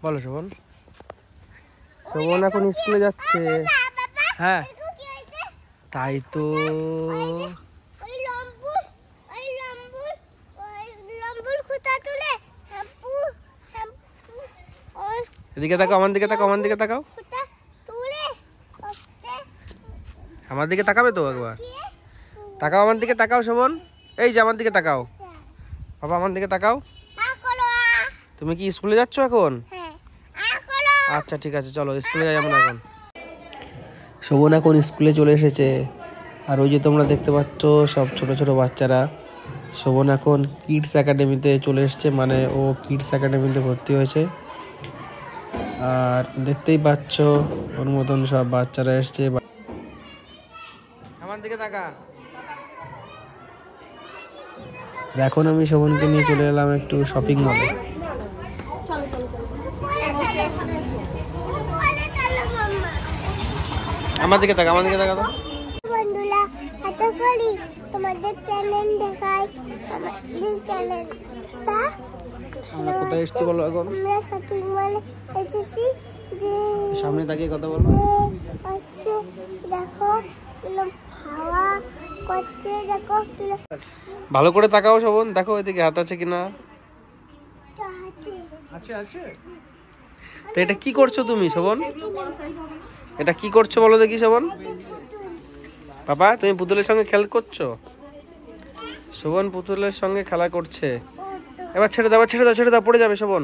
বলো শোভন। শোভন এখন স্কুলে যাচ্ছে। হ্যাঁ তাই তো। এদিকে তাকাও, আমার দিকে তাকাও, আমার দিকে তাকাও। আমার দিকে তাকাবে তো একবার। তাকাও আমার দিকে, তাকাও শোভন। এই যে আমার দিকে তাকাও বাবা, আমার দিকে তাকাও। তুমি কি স্কুলে যাচ্ছ এখন? আচ্ছা ঠিক আছে, চলো স্কুলে যাই আমরা এখন। শোভন এখন স্কুলে চলে এসেছে। আর ওই যে তোমরা দেখতে পাচ্ছ সব ছোট ছোট বাচ্চারা। শোভন এখন কিডস একাডেমিতে চলে এসেছে, মানে ও কিডস একাডেমিতে ভর্তি হয়েছে। আর দেখতেই পাচ্ছ ওর মতন সব বাচ্চারা এসছে। আমার দিকে তাকা। এখন আমি শোভনকে নিয়ে চলে এলাম একটু শপিং মলে। আমার দিকে তাকা, আমার দিকে তাকা তো। বন্ধুরা আশা করি তোমাদের চ্যানেল দেখাই। আমাদের চ্যানেলটা আমরা কোথায় এসেছি বলো এখন? আমরা শপিং মলে এসেছি। যে সামনে তাকিয়ে কথা বলো। আসছে দেখো কিরম হাওয়া করছে, দেখো কিরম। ভালো করে তাকাও শোভন, দেখো এদিকে হাত আছে কিনা। আছে আছে। তো এটা কি করছো তুমি শোভন? এটা কি করছো বলো দেখি শোভন। বাবা তুমি পুতুলের সঙ্গে খেলা করছো? শোভন পুতুলের সঙ্গে খেলা করছে। এবার ছেড়ে দাও, ছেড়ে দাও, ছেড়ে দাও, পড়ে যাবে শোভন।